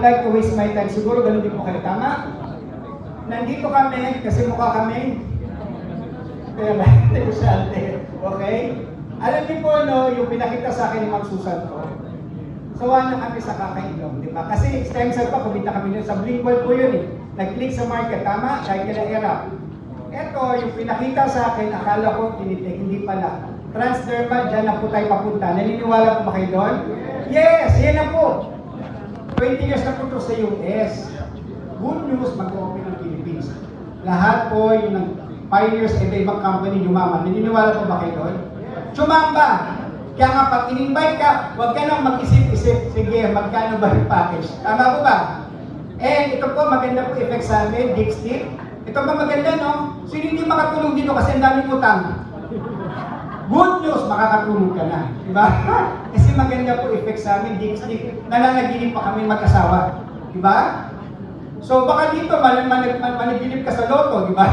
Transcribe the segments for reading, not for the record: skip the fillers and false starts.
like to waste my time. Siguro ganun din po kayo. Tama? Nandito kami kasi mukha kami pera, negosyante. Okay? Alam niyo po, no, yung pinakita sa akin ni Ma'am Susan ko, sawa na kami sa kakainom, di ba? Kasi stem cell pa, kumita kami yun. Sa Blinkball po yun eh. Nag-click sa market, tama? Kahit kina-era. Ito, yung pinakita sa akin, akala ko tinitik, hindi pala. Transdermal, dyan na po tayo papunta. Naniniwala po ba kayo doon? Yes! Yan na po! 20 years na po ito sa US. Good news, mag-open ang Philippines. Lahat po yung pioneers at ibang company yumaman. Naniniwala po ba kayo doon? Chumamba! Kaya nga pag in-invite ka, huwag ka nang mag-isip-isip. Sige, magkano ba yung package? Tama po ba? And ito po, maganda po effect sa amin, Dick Stick. Ito ba maganda, no? Sino hindi makatulong dito kasi ang daming utang? Good news, makakatulong ka na. Diba? Kasi maganda po effect sa amin, Dick Stick. Nananaginip pa kami mag-asawa. Diba? So baka dito, managinip ka sa loto, diba?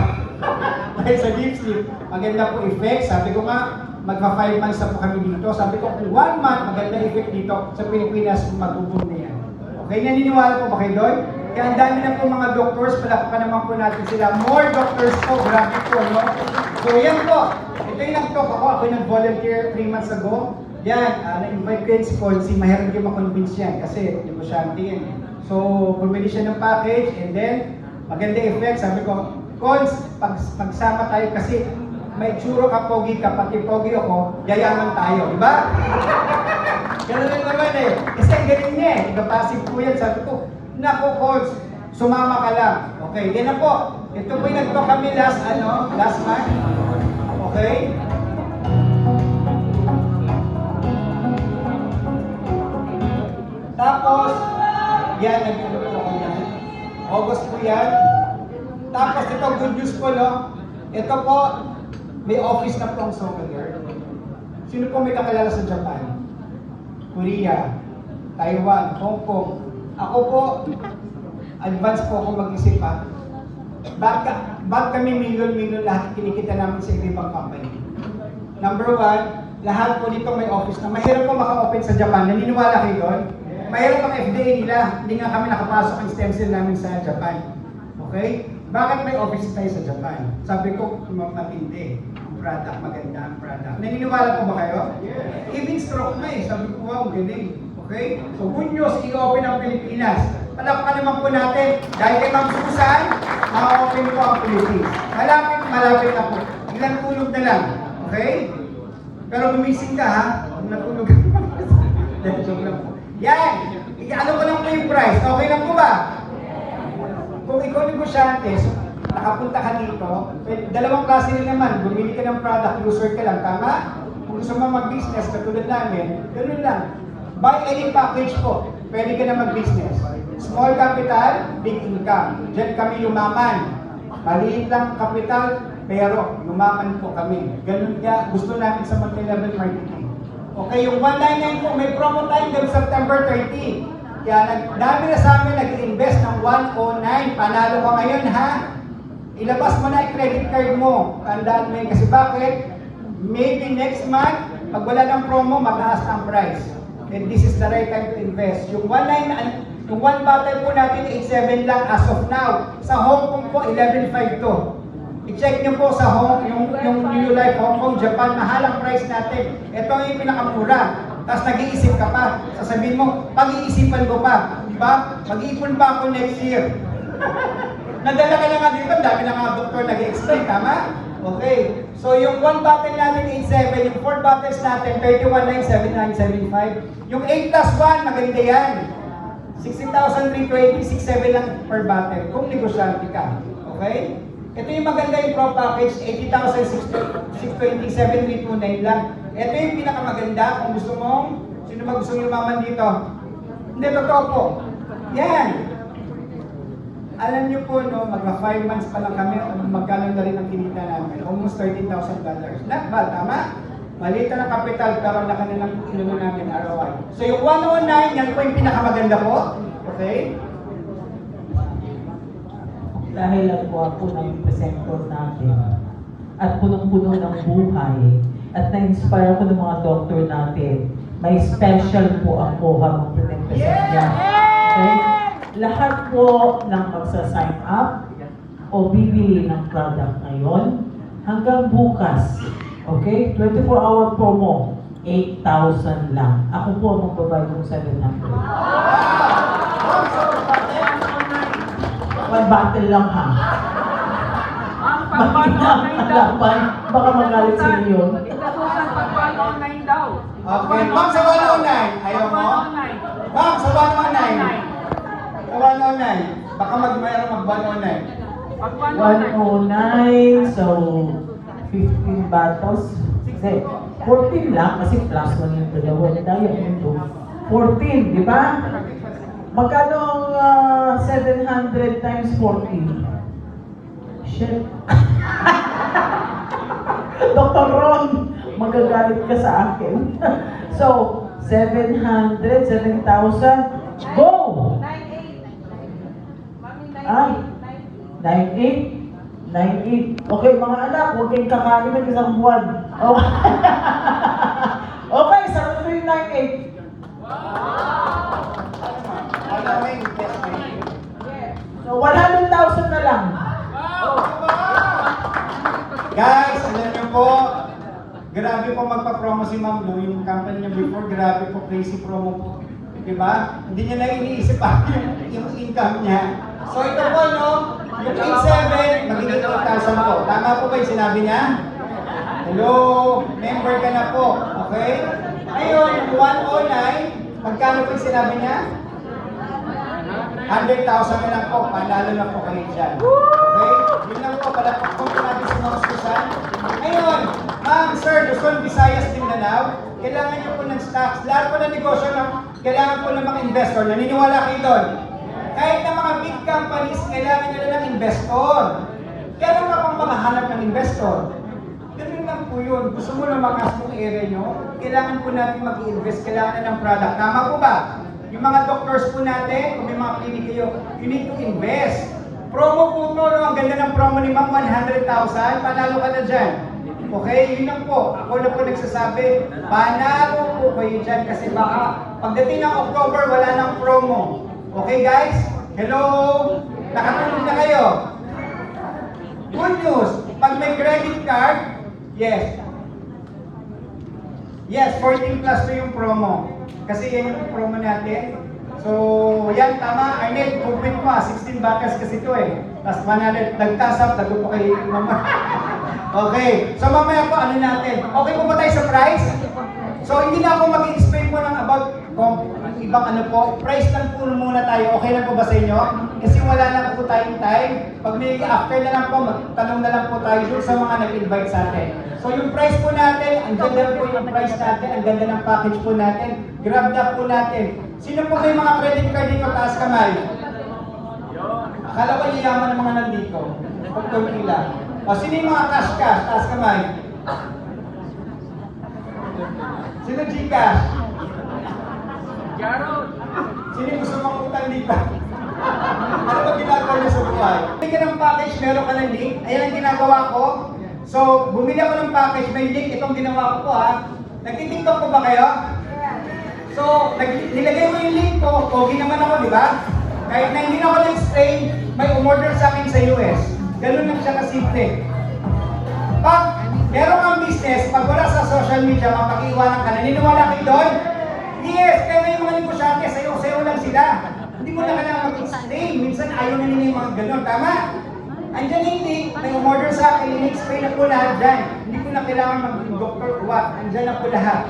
Dahil sa Deep Sleep, maganda po effect. Sabi ko nga, magpa 5 months na po kami dito. Sabi ko, kung 1 month, maganda effect dito sa Pilipinas, mag-ubong na yan. Okay, naniniwala po ba kayo doon? Kaya ang dami na po mga doctors, palakpakan naman po natin sila. More doctors po, grabe po, no? So yan po, ito yung nag-talk ako. Ako nag-volunteer 3 months ago. Yan, na-invite ko yun si Consi. Mahirap yung makonvince yan kasi negosyante yan. So, bumili siya ng package and then, maganda effect. Sabi ko, Cons, pagsama tayo kasi may tsuro ka, pogi ka, pati pogi ako, yayaman tayo, di ba? Ganun rin naman eh. Kasi ang galing niya eh. Napasig po yan. Sabi ko, naku, Cons, sumama ka lang. Okay, yan na po. Ito po yung nagto kami last month. Okay? Tapos, yan, nagtulo po ako yan. August po yan. Tapos ito, good news po, no? Ito po, may office na po ang Sommelier. Sino po may kakilala sa Japan? Korea, Taiwan, Hong Kong. Ako po, advance po ako mag-isip pa. Ba't kami milyon-milyon lahat kinikita namin sa ibang company? Number 1, lahat po dito may office na. Mahirap po maka-open sa Japan. Naniniwala kayo doon? Mahirap ang FDA nila. Hindi nga kami nakapasok ang stem cell namin sa Japan. Okay? Bakit may office tayo sa Japan? Sabi ko, matindi. Ang product, maganda ang product. Naniniwala po ba kayo? Even stroke na eh. Sabi ko, wow, galing. Okay? So, good news, i-open ang Pilipinas. Palakpakan naman po natin. Dahil kay Ma'am Susan, ma-open po ang Philippines. Malapit na po. Ilang tulog na lang. Okay? Pero gumising ka ha. Kung natulog ka. Joke lang po. Yan! Ano ko lang po yung price. Okay lang po ba? Kung ikaw negosyante, so, nakapunta ka dito, dalawang klase rin naman. Bumili ka ng product, user ka lang. Tama? Kung gusto mo mag-business, katulad namin, ganun lang. Buy any package po. Pwede ka na mag-business. Small capital, big income. Diyan kami yumaman. Maliit lang capital, pero yumaman po kami. Ganun kaya gusto namin sa multi-level marketing. Okay, yung 199 po, may promo tayo hanggang September 30. Kaya dami na sa amin nag-invest ng 109. Panalo ka ngayon, ha? Ilabas mo na yung credit card mo. Tandaan mo yun. Kasi bakit? Maybe next month, pag wala ng promo, mag-aas ang price. And this is the right time to invest. Yung 1 bottle po natin, 8.7 lang as of now. Sa Hong Kong po, 11.5 to. I-check nyo po sa yung New Life Hong Kong, Japan, mahal ang price natin. Ito yung pinakamura. Tapos nag-iisip ka pa. Sasabihin mo, pag-iisipan ko pa. Diba? Mag-iipon pa ako next year. Nadala ka na nga dito, dami na nga doktor nag-explain, tama? Okay. So yung 1 bottle natin, 8.7. Yung 4 bottles natin, 31,979.75. Yung 8 plus 1, maganda yan. 16,320, 6.7 lang per bottle. Kung negosyante ka. Okay? Ito yung maganda yung pro package, 80,620, 7,329 lang. Ito yung pinakamaganda kung gusto mong, sino ba gusto nyo yumaman dito? Hindi, totoo po. Yan. Alam nyo po, no, magka 5 months pa lang kami, magkano na rin ang kinita namin. Almost $13,000. Not bad, tama? Maliit na kapital, pero na kanilang inuno namin ROI. So yung 109, yan po yung pinakamaganda po. Okay? Dahil lang po ako ng presenter natin at punong-puno ng buhay at na-inspire ko ng mga doktor natin, may special po ang COHA ng present niya. Okay? lahat po ng magsa-sign up o bibili ng product ngayon hanggang bukas. Okay? 24-hour promo, 8,000 lang. Ako po ang magbabayad ng 700. One bottle lang ha. Mahina ang kalaban. Baka magalit sa inyo. Okay, ma'am, sa 109. Ayaw mo? Ma'am, sa 109. Sa 109. Baka mayroong mag-109. 109, so 15 bottles. Hindi, 14 lang kasi plus 1 yung dalawa. Daya yung 14, di ba? Magkano ang 700 times 14? Shit. Dr. Ron, magagalit ka sa akin. So, 700, 7,000, go! 98. Ah, 98? 98. Okay, mga anak, huwag kayong kakain ng isang buwan. Okay, okay, sarap ko yung 98. So, 100,000 na lang. Guys, alam niyo po, grabe po magpa-promo si Ma'am Lou, yung company niya before, grabe po, crazy promo po. Diba? Hindi niya na iniisip pa yung income niya. So ito po, no, yung 8,700, magiging 8,000 po. Tama po ba yung sinabi niya? Hello, member ka na po, okay? Ngayon, 109, magkano po yung sinabi niya? 100,000 na lang po, panalo na po kayo dyan. Okay? Yun lang po, palapag po natin sa mga Susan. Ngayon, ma'am, sir, Luzon, Visayas, Mindanao, kailangan niyo po ng stocks. Lahat po ng negosyo, kailangan po ng mga investor. Naniniwala kayo doon? Kahit na mga big companies, kailangan nila ng investor. Kailan ka pang makahanap ng investor? Ganun lang po yun. Gusto mo na makas yung area nyo, kailangan po natin mag-invest, kailangan na ng product. Tama po ba? Yung mga doctors po natin, kung may mga clinic kayo, you need to invest. Promo po to, no? Ang ganda ng promo ni Ma'am, 100,000, panalo ka na dyan. Okay, yun lang po. Ako na po nagsasabi, panalo po kayo dyan kasi baka pagdating ng October, wala nang promo. Okay guys? Hello? Nakatulog na kayo? Good news, pag may credit card, yes. Yes, 14 plus to yung promo. Kasi yan yung promo natin. So, yan, tama. Arnett, complete mo 16 bakas kasi ito eh. Tapos 100, nagtasap, nago po kay mama. Okay, so mamaya po ano natin. Okay po ba tayo sa price? So, hindi na ako mag-explain po ng about ibang ano po. Price lang po muna tayo. Okay lang po ba sa inyo? Kasi wala na po tayong time. Pag may after na lang po, magtanong na lang po tayo dun sa mga nag-invite sa atin. So yung price po natin, ang ganda po yung price natin, ang ganda ng package po natin, grab na po natin. Sino po may mga credit card dito, taas kamay? Akala ko yayaman ng mga nandito. Pagkunti lang. O sino yung mga cash, taas kamay? Sino Gcash? Sino yung gusto mong utang dito? Ano ba ginagawa niyo sa buhay? Bigyan ka ng package, meron ka ng link. Ayan ang ginagawa ko. So, bumili ako ng package, may link. Itong ginawa ko po ha. Nagtitiktok po ba kayo? So, nilagay mo yung link ko. Pogi naman ako, di ba? Kahit na hindi na ako nag-explain, may umorder sa akin sa US. Ganun lang siya kasimple. Pag meron kang business, pag wala sa social media, mapakiiwanan ka, naniniwala kayo doon? Yes, kaya may mga negosyante, sayo-sayo lang sila. Hindi mo na kailangan mag-explain. Minsan ayaw na nila yung mga ganun. Tama? Andiyan yung link, may umorder sa akin, in-explain na po lahat dyan. Hindi ko na kailangan mag-doctor what. Andiyan na po lahat.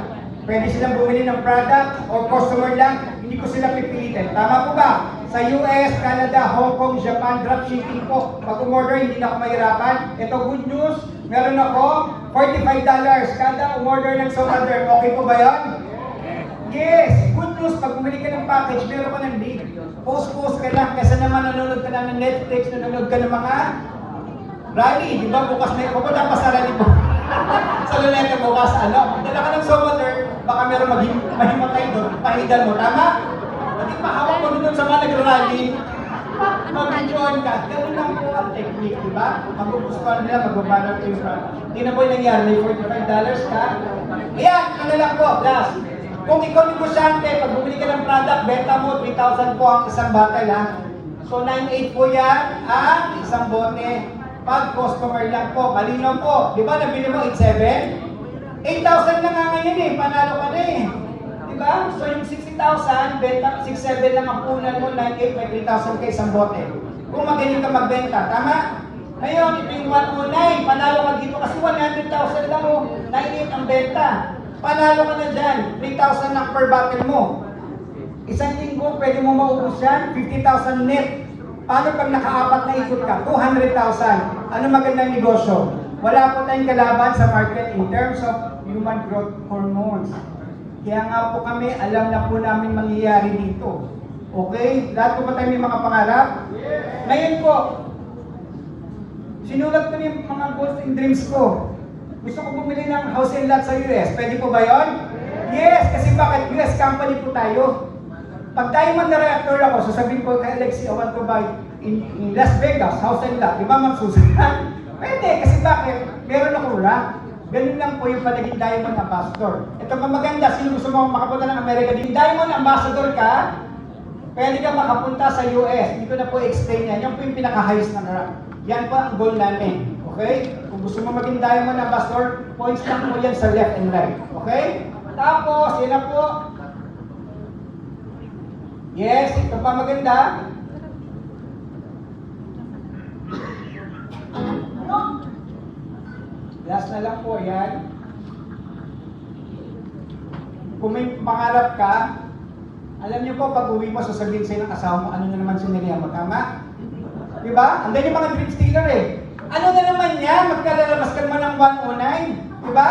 Pwede silang bumili ng product or customer lang, hindi ko sila pipilitin. Tama po ba? Sa US, Canada, Hong Kong, Japan, dropshipping po. Pag umorder, hindi na ako mahirapan. Ito, good news. Meron ako, $45 kada umorder ng Somaderm. Okay po ba yun? Yes! Good news, pag bumili ka ng package, meron ka ng link. Post ka lang, kasi naman nanonood ka lang ng Netflix, nanonood ka ng mga rally. Di ba? Bukas may pupunta pa sa rally mo. Sa luneta bukas, ano? Dala ka ng Somaderm, baka meron mahimatay doon, pahidan mo. Tama? Hindi mahawak mo doon sa mga nag-rally. Mag-join ka. Ganun lang po ang technique, di ba? Magpupustuhan nila, magbabanner ko yung product. Hindi na po yung nangyari, $45 ka. Ayan, ano lang po, last. Kung ikaw negosyante, pag bumili ka ng product, benta mo, 3,000 po ang isang bottle ha. So 9,800 po yan ang isang bote. Pag customer lang po, malinaw po. Di ba nabili mo 8,700? 8,000 na nga ngayon eh, panalo ka na eh. Di ba? So yung 60,000, benta, 6,700 lang ang punan mo, 9,800, may 3,000 ka isang bote. Kung magaling ka magbenta, tama? Ngayon, ito yung 109, panalo ka dito kasi 100,000 lang o, 9,800 ang benta. Panalo ka na dyan, 3,000 lang per bottle mo. Isang linggo, pwede mo maubos yan, 50,000 net. Paano pag nakaapat na ikot ka? 200,000. Ano magandang negosyo? Wala po tayong kalaban sa market in terms of human growth hormones. Kaya nga po kami, alam na po namin mangyayari dito. Okay? Lahat po ba tayo may mga pangarap? Ngayon po, sinulat ko na yung mga goals and dreams ko. Gusto ko bumili ng house and lot sa US. Pwede po ba yun? Yes! Kasi bakit? US company po tayo. Pag diamond na reactor ako, sasabihin ko kay Alexi, I want to buy in Las Vegas, house and lot. Di ba ma'am Susan? Pwede, kasi bakit? Meron akong rank. Ganun lang po yung panaging diamond ambassador. Ito pa maganda, sino gusto mo makapunta ng Amerika? Yung diamond ambassador ka, pwede ka makapunta sa US. Hindi ko na po explain yan. Yan po yung pinaka-highest na rank. Yan po ang goal namin. Okay? Kung gusto mo maging diamond ambassador, points lang po yan sa left and right. Okay? Tapos, yan na po. Yes, ito pa maganda. Last na lang po yan. Kung may pangarap ka, alam niyo po, pag uwi mo, sasabihin sa'yo ng asawa mo, ano na naman sinilihan mo, tama? Diba? Andan yung mga dream stealer eh. Ano na naman yan? Magkalalabas ka naman ng 109. Diba?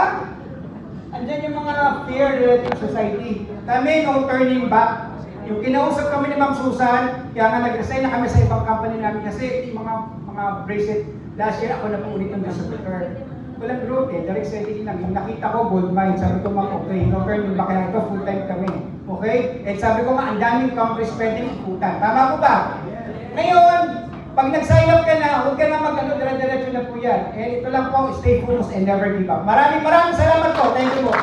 Andan yung mga fear relative society. Kami, no turning back. Yung kinausap kami ni Ma'am Susan, kaya nga nag-resign na kami sa ibang company namin kasi mga bracelet, last year ako na po ulit ng distributor. Walang growth eh, direct selling lang. Yung nakita ko, gold mine, sabi ko Ma'am, okay, no turning back, kaya ito full time kami. Okay? Eh sabi ko nga, ang daming countries pwedeng ikutan. Tama po ba? Ngayon, pag nag-sign up ka na, huwag ka na mag-ano, dire-diretso na po yan. Eh ito lang po, stay focused and never give up. Maraming salamat po. Thank you po.